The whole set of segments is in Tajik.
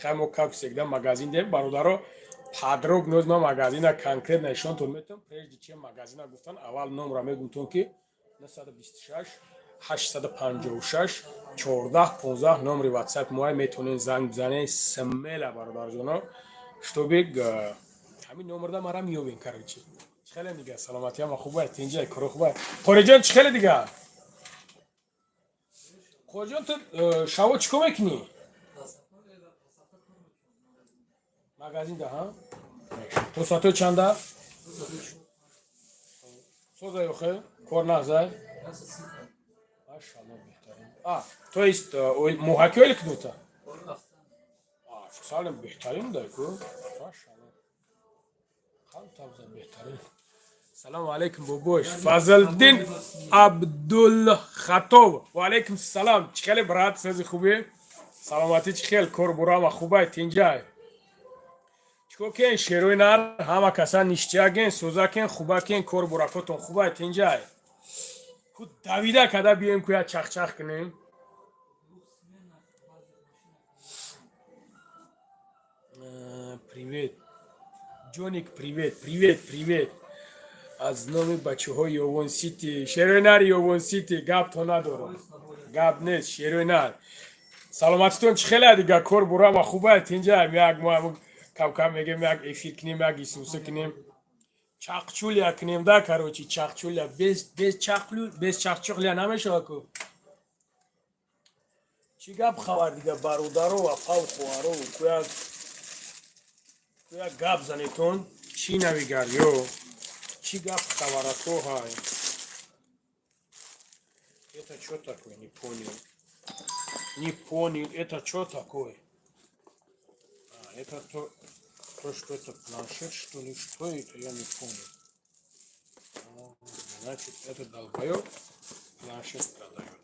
хаймо как всегда магазин дем бародаро подробно ма магазина конкретно нишонтон метам прежде чем магазина гуфтан аввал номра мегумтон ки 926 856 14 15 номери ватсап моя метонен занг бизанен смела бародарҷоно чтобы ҳамин номерда мара миёбен карочи чхеле дига саломатиама хубай тинҷай куро хубай қориҷон чхеле дига қориҷон ту шаво чӣ кор мекунӣ магазин да ҳа то соатҳои чанда созай охе кор назай машалло беҳтарин то есть муҳаки ойл кунута салем беҳтарин дайку машалло хам табза беҳтарин салому алейкум бобош фазлдин абдулхатоб ва алейкум салом чӣ хеле брат сази хубе саломатӣ чӣ хел кор бурама хубай тинҷай чико кен шерои нар ҳама каса ништияген сӯзакен хубакен кор буракотон хубай тинҷай ку давида када биёем ку я чахчах кунем привет ҷоник привет аз номи бачаҳои ёвон сити шерои нари ёвон сити гап то надорам гап нест шерои нар саломатитон чӣ хеле дига кор бурама хубай тинҷай як кам мегем як эфир кунем як исуса кунем чақчулия кунем да короче чақчулия без чақчулия намешава ку чӣ гап хабар дига бародаро ва фавхоҳаро куя гап занетон чӣ навигар ё чӣ гап хабарато ҳай это чё такое не понял это чё такое это то что это планшет что ли что это я не понял значит это долбоёб планшет продает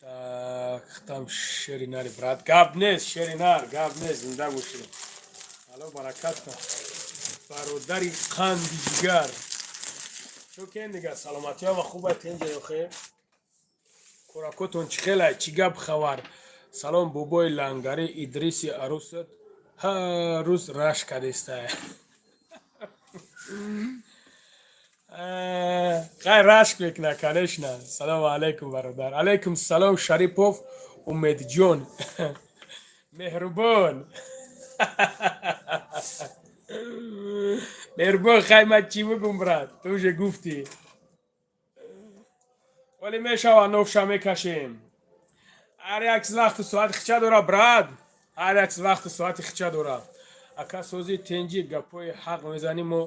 так там шеринари брат гап нест шеринар гап нест зинда боши алло баракат кун бародари қанди ҷигар чӯ кен дига саломатиёва хубай тинҷаи охе кӯракотон чӣ хелай чӣ гап хабар салом бобои лангари идриси арусат ҳар рӯз рашк кадестай хай рашк мекуна конечно салому алейкум бародар алейкум салом шарипов умедҷон меҳрубон меҳрубон хай ман чӣ бигум брат ту уже гуфтӣ вале мешава новша мекашем ҳар як вақту соати хича дора брат ҳар як вақту соати хича дора ака сози тенҷи гапои ҳақ мезаним мо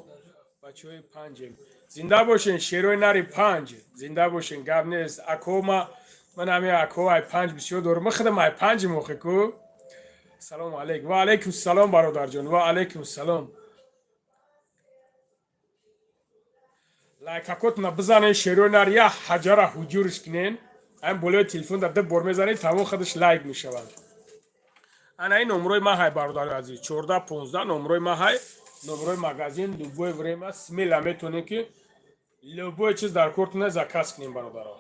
бачаҳои панҷем зинда бошен шерои нари панҷ зинда бошен гап нест акома ман ҳами акоа ай панҷ бисёр дорам махудам ай панҷим охе ку салому алейкум ва алейкум салом бародарҷон ва алейкум салом лайкакотна бизанен шерои нар я ҳаҷара ҳуҷурш кунен ҳам болои телефон дар ду бор мезанед тамом худаш лайк мешавад анаи номрои ма ҳай бародари азиз 14-15 номрои ма ҳай номрои магазин любое время смело метонем ки любое чиз дар кортона заказ кунем бародаро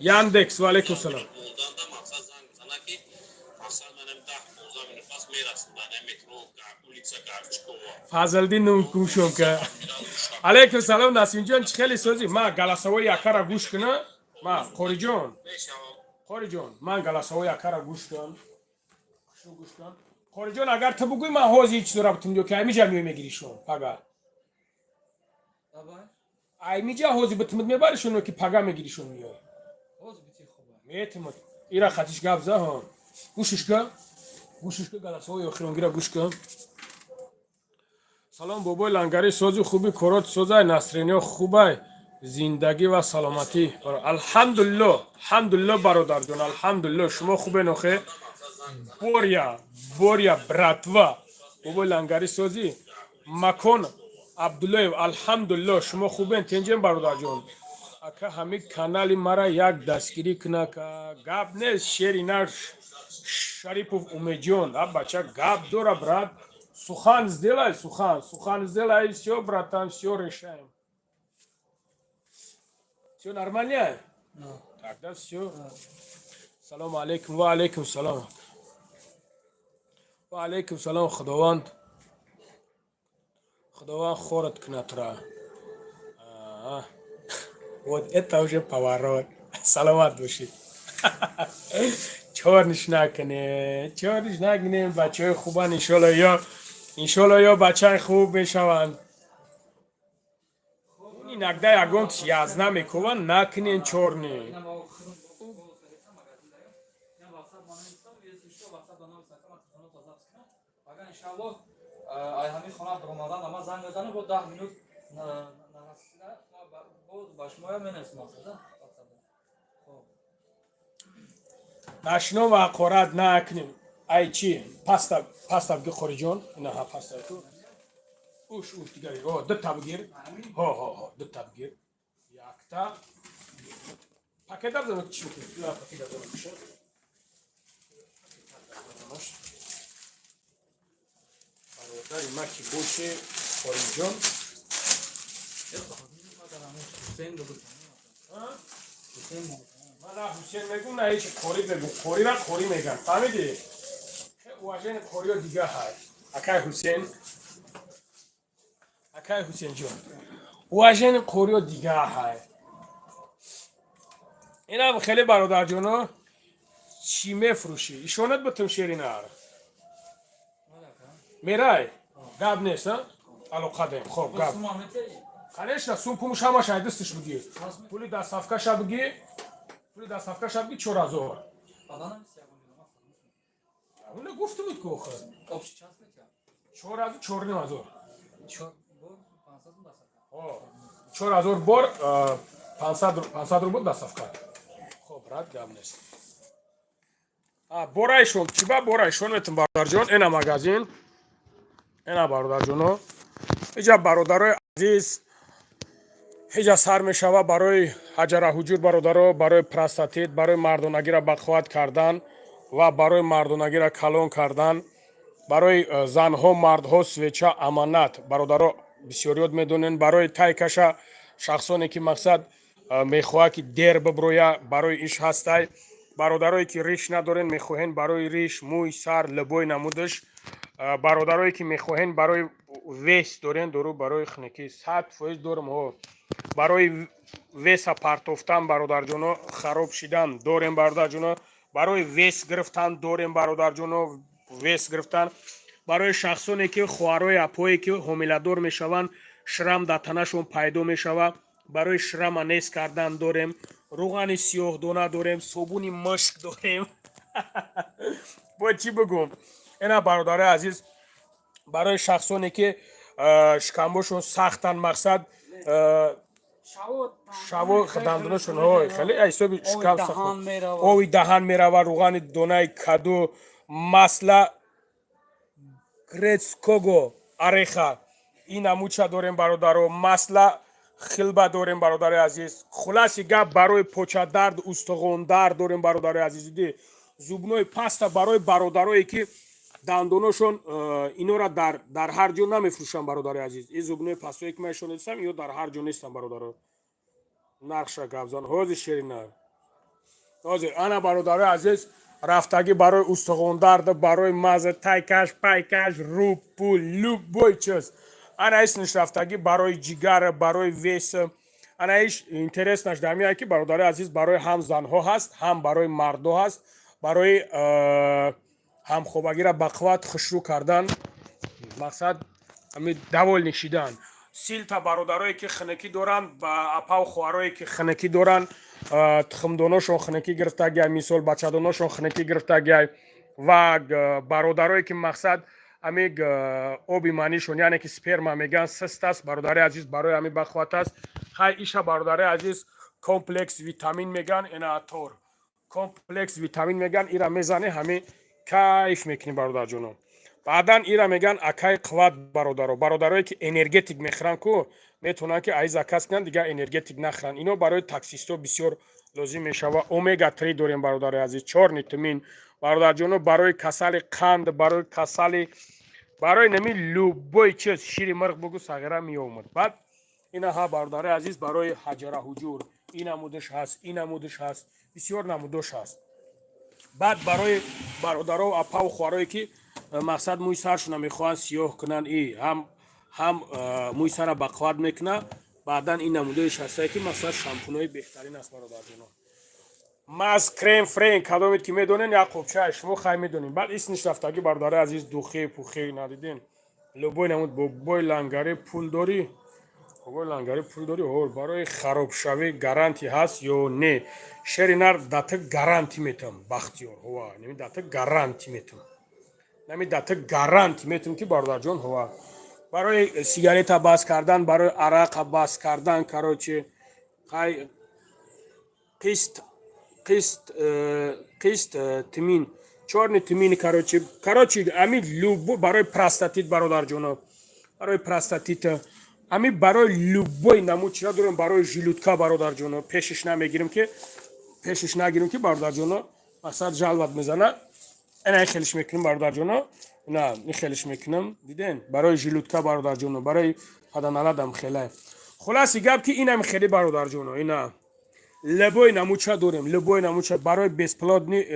яндекс ва алейкум салом фазлдин нукушонка алейкум салом насимҷон чӣ хели сӯзи ман галасавои якара гӯш куна ма қориҷон ман галасавои якара гӯш кун қориҷон агар ту бугӯй ман ҳози ич дора бутумҷо ки аймиҷа миёй мегиришон пага аймиҷа ҳози бутумид мебаришон ки пага мегиришон миёй метимад ира хатиш гап заҳон гӯшишка галасавои охиронгира гӯш кун салом бобои лангари сози хуби корот созай насрениё хубай зиндагӣ ва саломатӣ алҳамдулилло бародарҷон алҳамдулилло шумо хубен охе боря братва бобои лангари сози макон абдуллоев алҳамдулилло шумо хубен тенҷем бародарҷон ака ҳами канали мара як дастгирӣ кунака гап нест шери нар шарипов умеҷон а бача гап дора брат Сухан сделай, сухан. Сухан сделай, и все, братан, все решаем. Все нормально? Тогда все. Салам алейкум, ва алейкум салам. Ва алейкум салам, Худованд. Худованд хорот кнатра. Вот это уже поворот. Саламат души. چهارنش نکنه بچه های خوبن انشالله یا بچه های خوب بشوند این نگده یکم یازنه میکنن نکنین چهارنی نشنو و قرد نکنیم ای چی پاستا بگی خوری جون نه ها پاستا تو اوش دیگری دو تا بگیر ها دو تا بگیر یک تا پاکت دارم چی میکنی یا پاکت دارم میشه برادر ما کی بوشه خوری جون من حسین میگم نه هیچ خوری بگو خوری را خوری میگن فهمیدی واژن خوری دیگه هست اکای حسین جون واژن خوری دیگه هست اینا خیلی برادر جونو چی میفروشی ایشونت بتم شیرینار میرای گاب نیست علاقه داریم خب گاب конечно сум пумуш ҳамаш ай дасташ бигӣ пули дастафкаша бигӣ 4000 اون گفته بود که آخر 4000 4000 بار 500 رو بود دستافکا خب رد گم نیست برایشون چی با برایشون میتون برادر جان اینا مغازین اینا برادر جانو اینجا برادرای عزیز هیچ سر میشوه برای حجر حجور برادرها برای پراستاتیت برای مردانگی را بخواد کردن و برای مردانگی را کلان کردن برای زنها مردها سویچه امانت برادرها بسیاریات میدونن برای تایکشا شخصانی که مقصد میخواه که دیر ببرویه برای ایش هسته برادرایی که ریش ندارن میخواهن برای ریش موی سر لبوی نمودش برادرایی که میخواهن برای ویس دارن درو برای خنکی 100% دارم ها برای ویس پرتوفتن برادر جونو خراب شدن داریم برادر جونو برای ویس گرفتن داریم برادر جونو ویس گرفتن برای شخصانی که خوارای اپایی که حامله‌دار میشوند شرم در تنشون پیدا میشود برای شرم نیست کردن داریم روغن سیاه دانه داریم صابون مشک داریم با چی بگم اینا برادر عزیز برای شخصانی که شکمباشون سختن مقصد شاو دندونشون های خیلی حسابی شکم سخت اوی دهان میروه روغن دانه کدو مثلا گرچکوگو اریخا این اموچه داریم برادر مثلا خلبه داریم برادر عزیز خلاصی گپ برای پوچه درد استخوان درد داریم برادر عزیز دی زبونای پاستا برای برادرایی که دندونشون اینو را در هر جا نمیفروشن برادر عزیز این زبونای پاستایی که من شون دیدم یا در هر جا نیستن برادر نقشه گبزان حوض شیرینه حاضر انا برادر عزیز رفتگی برای استخوان درد برای مزه تایکش پایکش رو پول لوب بوی چیز انا ایش رفتگی برای جگر برای ویس انا ایش اینترست نش دمیه که برادر عزیز برای هم زنها هست هم برای مردها هست برای هم خوبگی را بقوت خشرو کردن مقصد همین دوال نشیدن سیلتا برادرایی که خنکی دارن با اپا و خوارایی که خنکی دارن تخمدوناشون خنکی گرفته گای میسال بچه‌دوناشون خنکی گرفته گای و برادرایی که مقصد امیگ آبی معنیشون یعنی که سپرم میگن سست است برادر عزیز برای همین بخوات است خیلی ایشا برادر عزیز کمپلکس ویتامین میگن اینا طور کمپلکس ویتامین میگن ایرا میزنه همین کیف میکنی برادر جونم بعدا ایرا میگن اکای قوت برادرایی که انرژتیک میخرن کو میتونن که ایزا کس کنن دیگه انرژتیک نخرن اینو برای تاکسیستو بسیار لازم میشوه اومگا 3 داریم برادر عزیز 4 ویتامین برادر جونم برای کسل قند برای کسل барои нами любой чиз шири мирғ бугу сағира меомад. Баъд ина ҳа бародари азиз барои ҳаҷараҳуҷур ин намудаш ҳаст, ин намудаш ҳаст, бисёр намудош ҳаст. баъд барои бародаро апаву хӯарое ки мақсад мӯи саршона мехоҳанд сиёҳ кунанд ҳам мӯи сара бақувват мекуна. баъдан ин намудоиш ҳастае ки мақсад шампунои беҳтарин аст бародарҷонон. маз крем френ кадомед ки медонен як қопчааш шумо хай медонем. баъд исмиш рафтаги бародари азиз духе пухе надиден лӯбой намуд бобой лангаре пул дорӣ. бобой лангаре пул дорӣ барои харобшавӣ гарантӣ ҳаст ё не? шери нар дата гарантӣ метам бахтиёр ҳова нами дата гарантӣ метам нами дата гарантӣ метам ки бародарҷон ҳова барои сигарета бас кардан барои арақа бас кардан кароче қист тимин чорни тимини кароче ами любой барои простатит бародарҷоноб барои простатит ами барои любой намуд чиро дорем барои жилудка бародарҷоноб пешиш нагирем ки бародарҷоноб мақсад жалват мезана ина хелиш мекунем бародарҷоноб на ин хелиш мекунем диден барои жилудка бародарҷоноб барои паданаладам хелай хулоси гап ки инам хели бародарҷоноб ина лебой намуча дорем лебой намуча барои бесплодни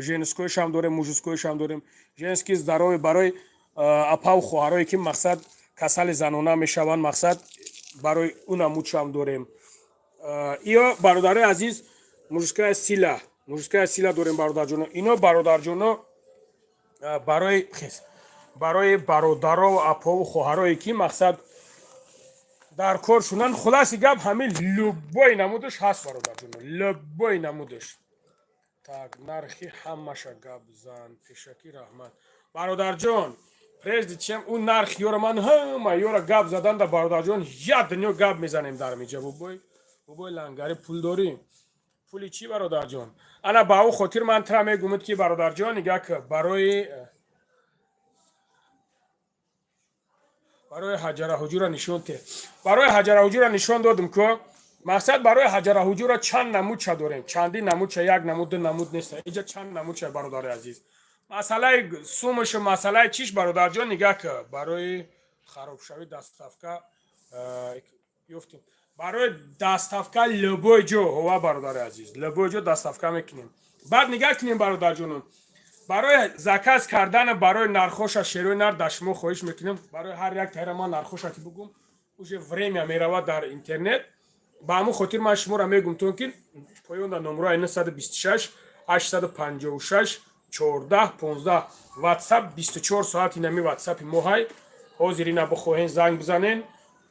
женскоишам дорем мужскоишам дорем женски здоровье барои апаву хоҳарое ки мақсад касали занона мешаванд мақсад барои унамучам дорем. иё бародари азиз мужская сила дорем бародарҷоно ино бародарҷоно барои бародаро апаву хоҳарое ки мақсад дар кор шунанд хулоси гап ҳамин любой намудаш ҳаст бародарҷоно любой намудаш. так нархи ҳамаша гап зан пешакӣ раҳмат бародарҷон прежде чем ун нарх ёра ман ҳама ёра гап заданда бародарҷон як дунё гап мезанем дар миҷа бобой лангари пул дорӣ пули чӣ бародарҷон ана ба ӯ хотир ман тра мегумед ки бародарҷон нигак барои ҳаҷараҳуҷура нишон те барои ҳаҷараҳуҷура нишон додим ко мақсад барои ҳаҷараҳуҷура чанд намудча дорем чандин намудча як намуд ду намуд нест инҷа чанд намудча бародари азиз масъалаи сумушу масъалаи чиш бародарҷон нигак барои харобшавӣ дастафка ёфтем барои дастафка любой ҷо ҳова бародари азиз любой ҷо дастафка мекунем. баъд нигах кунем бародарҷонон барои заказ кардан барои нархоша шерои нар да шумо хоҳиш мекунем барои ҳар як таҳира ман нархоша ки бугум уже время меравад дар интернет ба ҳамун хотир ман шуморо мегумтон ки поёнда номраи 926 856 14 15 ватсап 24 соат инами ватсапи мо ҳай ҳозир ина бихоҳен занг бизанен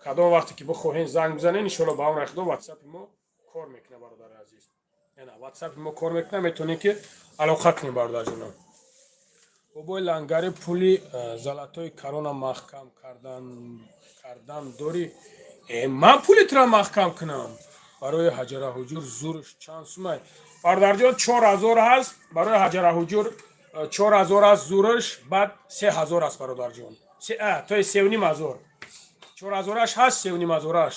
кадом вақте ки бихоҳен занг бизанен иншоалло ба ҳамон рахидо ватсапи мо кор мекуна бародари азиз ватсапи мо кор мекуна метавонем ки алоқа кунем бародарҷонам. бобой лангари пули золатои карона маҳкам кардан дорӣ ман пулитра маҳкам кунам барои ҳаҷараҳуҷур зурш чанд сумай бародарҷон 4000 ҳаст барои ҳаҷараҳуҷур 4000 аст зурш баъд 3000 аст бародарҷон тои 3500 4000аш ҳаст 3500аш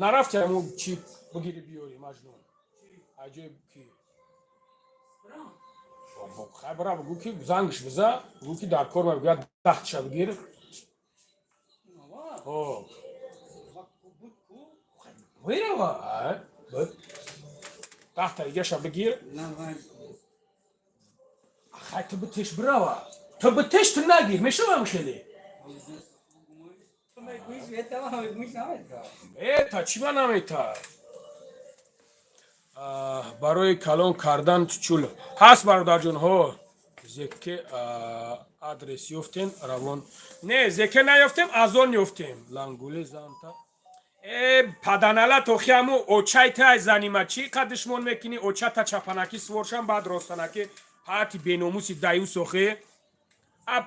нарафтиаму чи бигири биёри маҷнун аҷоиб ки хай бара бигӯ ки зангш биза бигӯ ки дар кор мегӯяд дахтша бигир мерава дахта игаша бигир хай ту битеш бирава ту битеш ту нагир мешавам хеле та чӣ ба намета барои калон кардан чучул ҳаст бародарҷонҳо зеке адрес ёфтем равон не зеке наёфтем аз он ёфтем лангули занта паданалат охи ҳаму очайтай занима чӣ қад душмон мекунӣ очата чапанаки своршам баъд ростанаки ҳати беномуси даюс охи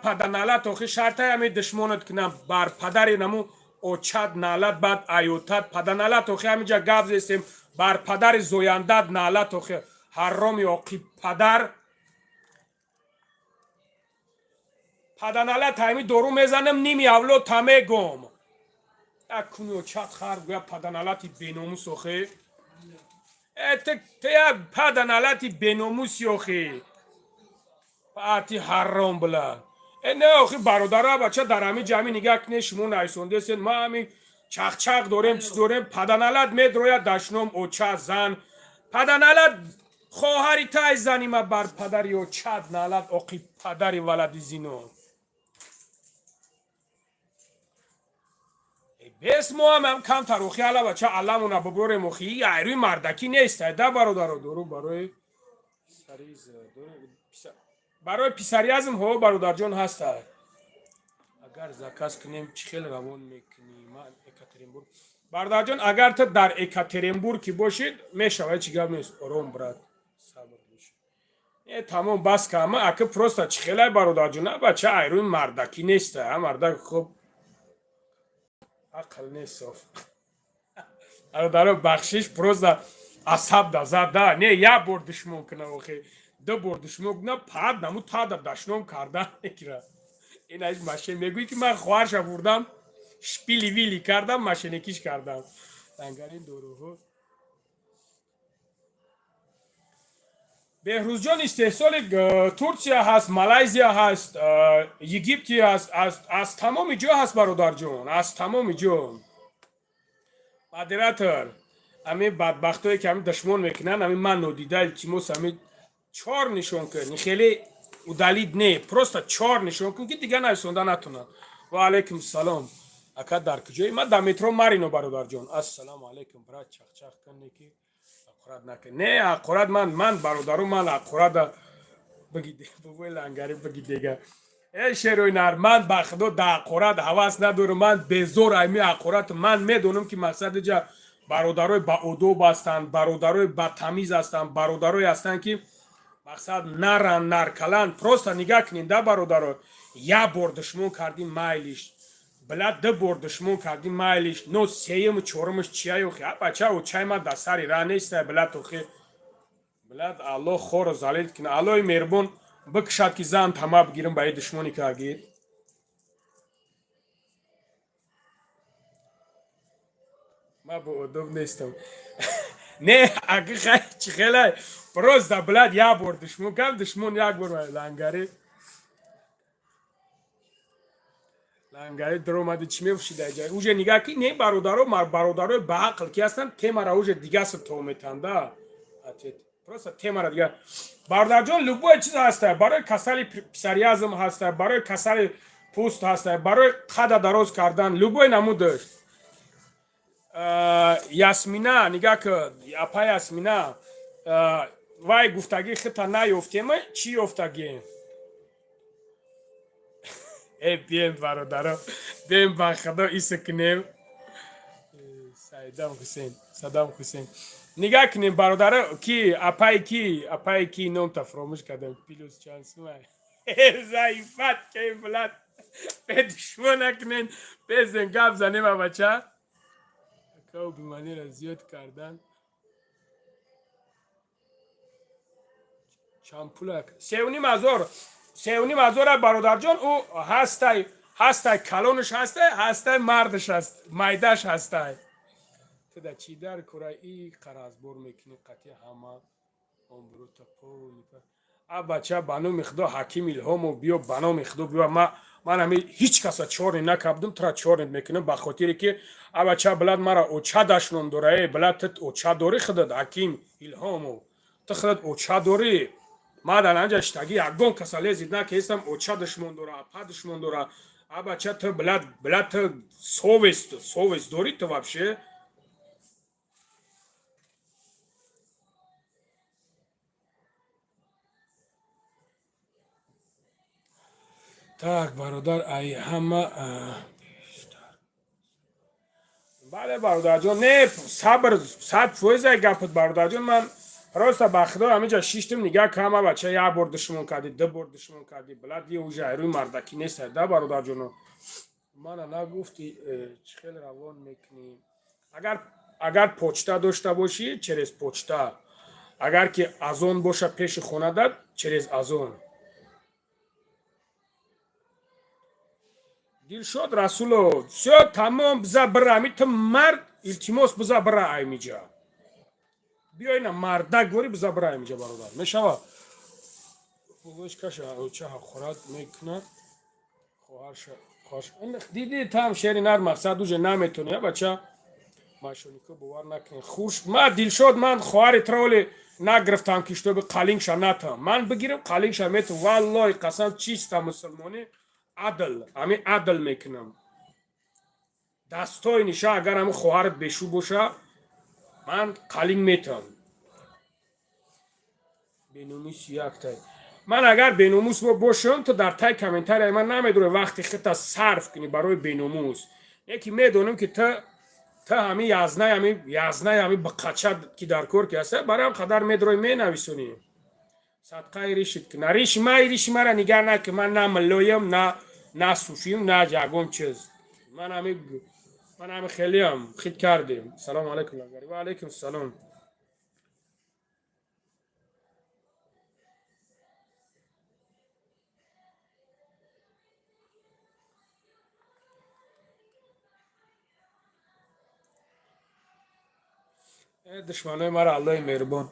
паданалат охи шартай ҳами душмонат кунам бар падари наму очат налат баъд аётат паданалат охи ҳамиҷа гап зестем бар падари зояндат налат охи ҳароми оқиб паданалат ҳами дору мезанам ними авлод тамегом як куни очат хар гӯя паданалати беномус охи як паданалати беномуси охи пати ҳаром билад نه آخه برادرها بچه در همین جمعی نگاه کنه شما نایسونده سن ما همین چاق چاق داریم چیز داریم پدنالت میدروید دشنم اوچه زن پدنالت خواهری تای زنی ما بر پدری و چد نالت اقی پدری ولدی زینو بس ما هم کم تروخی علا بچه علمونا ببریم مخی ایروی مردکی نیست ده برادر دارو برای سریز برای پیسری ازم ها برادر جان هست اگر زکاس کنیم چی خیلی روان میکنیم من اکاترینبورگ برادر جان اگر تو در اکاترینبورگ کی باشید میشود چی گم نیست آرام برات صبر باشید تمام بس که اما اگه پروستا چی خیلی برادر جان بچه ایروی مردکی نیست مردک خوب عقل نیست برادر بخشش پروستا عصب دا زده نه یا بار دشمن کنه اوخی دو بار دشمن کنه پاد نمو تا دا دشنم کردن نکره این از ماشین میگوی که من خواهرش بردم شپیلی ویلی کردم ماشینکیش کردم دنگرین دوروه بهروز جان استحصال ترکیه هست مالایزیا هست یگیپتی هست از تمام جا هست برادر جان از تمام جا مادراتر همین بدبختایی که همین دشمن میکنن همین من نودیده التیموس همین چهار نشون کن خیلی udalid ne просто چهار نشون کن که دیگه نرسونده نتونن و علیکم سلام اکا در کجایی من در مترو مارینو برادر جان السلام علیکم برات چخ چخ کنی که اقراد نکن نه اقراد من برادرو من اقراد بگی دیگه بگوی لنگری بگی دیگه ای شیروی نر من بخدو در اقراد حواس ندارم من به زور ایمی اقراد من میدونم که مقصد جا برادروی با ادوب هستن برادروی با تمیز هستن برادروی هستن که مقصد نرن نرکلن پروستا نگاه کنین ده برادرو یا بار دشمن کردین مایلیش بلد ده بار دشمن کردین مایلیش نو سیم و چورمش چیه یو خیلی بچه او چای ما دستاری را نیسته بلد تو خیلی بلد الله خور و زالید کنه الله میربون بکشد که زن تمام بگیرم باید دشمنی که اگید ما با ادوب نیستم نه اگه خیلی چی خیلی پروستا بلد یا بار دشمن کم دشمن یک بار لنگاری لنگری در اومده چی میفشیده جای اوجه نگاه کی نه برادرو به عقل کی هستن تیمارا اوجه دیگه است تو میتنده پروستا تیمارا دیگه برادر جان لوبو چیز هسته برای کسل پسریازم هسته برای کسل پوست هسته برای قد دراز کردن لوبو نمودش یاسمینا نگاه که اپا یاسمینا وای گفتگی خطا نیفتیم چی افتگی ای بیم برادرم بیم با خدا ایسا کنیم صدام حسین نگاه کنیم برادر کی اپای کی نام تا فراموش کردم پیلوس چانس مای زایفت که بلد به دشمن نکنین به زنگاب زنیم بچه اکاو بیمانی را زیاد کردن چامپولک سیونی مزار برادر جان او هسته کلونش هسته مردش هست مایدش هسته تدا چی در کرایی قرازبور میکنی قطعی همه عمرو تا پول بچه بانو میخدا حکیم الهامو بیا بانو میخدا بیا من همه هیچ کسا چور نکردم ترا چور میکنم به خاطری که بچه بلد مرا اوچا داشتن دوره بلد تت اوچا دوری خداد حکیم الهامو تو خداد اوچا دوری ما در انجا اشتاگی یکگون کسا لیزید نه که ایستم اوچا دشمن دورا اپا دشمن دورا بچه تو بلد تو سوویست دوری تو وابشه так برادر ای همه بله برادر جان نه صبر فویزه گپت برادر جان من راستا بخدا همه جا شیشتم نگاه که همه بچه یا بردشمون کردی دو بردشمون کردی بلد یه اوجه روی مردکی نیست ده برادر جانو من نگفتی چه خیلی روان میکنی اگر پوچتا داشته باشی چرز پوچتا اگر که ازون باشه پیش خونه داد چرز ازون دلشاد رسولو все تمام بزا برا می تو مرد التماس بزا برا ایمیجا بیا اینا مردک گوری بزا برا ایمیجا برادر میشوه بگوش کشه چه خورد میکنه دیدی там شعر نر مقصد اوج نمیتونی بچه ماشونیکو باور نکن خوش ما دلشاد من خواهر ترولی نگرفتم که شتو به قلینگش نتم من بگیرم قلینگش میتم والله قسم چیستم مسلمانی عدل همین عدل میکنم دستای نشه اگر همین خواهرت بشو باشه من قلینگ میتم بینومیس یک تای من اگر بینوموس باشم تو در تای کامنتر من نمیدونه وقتی خطا صرف کنی برای بینوموس یکی میدونم که تا همین یازنه همین بقچه که در کور که هسته برای هم قدر میدروی می نویسونی صدقه ریشت که نریش ما ریش مرا نگر نکه من نه ملویم نه صوفیم نه جاگون چیز من همین خیلی هم خید کردیم سلام علیکم و علیکم السلام دشمنای مرا الله مهربان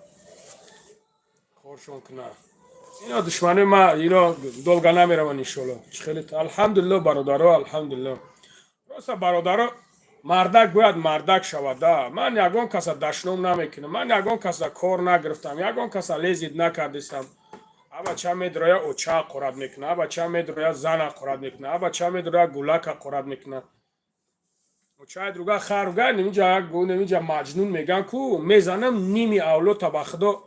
خورشون کنه اینا دشمنای ما اینا دلگا نمیرون انشالله خیلی الحمدلله برادرها الحمدلله راست برادرها مردک باید مردک شود من یگان کس دشنام نمیکنم من یگان کس کار نگرفتم یگان کس لیزید نکردستم بچه میدرویا اوچا قراد میکنه بچه میدرویا زن قراد میکنه بچه میدرویا گولک قراد میکنه اوچای دروگا خروگا نمیجا گو نمیجا مجنون میگن کو میزنم نیمی اولو تبخدو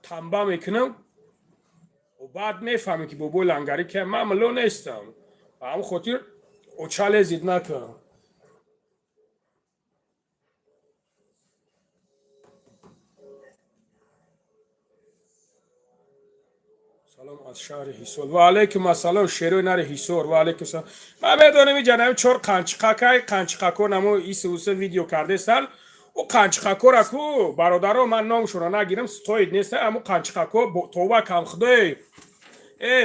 تنبا میکنم و بعد میفهمی که بابو لنگری که من ملو نیستم و همون خاطر اوچا لیزید نکنم سلام از شهر حیسور و علیکم السلام شیروی نر حیسور و علیکم السلام من بدونم این جنبی چور قنچقاکو نمو ایسوسه ویدیو کرده سال او قنچقاکو را کو برادرو من نامشون را نگیرم ستوید نیست اما قنچقاکو توبه کم خدای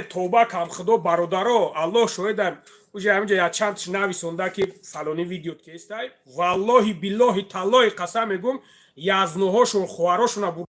توبه کم خدا برادرو الله شاهدم اوجه همینجا یا چند نویسونده که فلانی ویدیو که استای والله بالله تالله قسم میگم یازنوهاشون خواراشون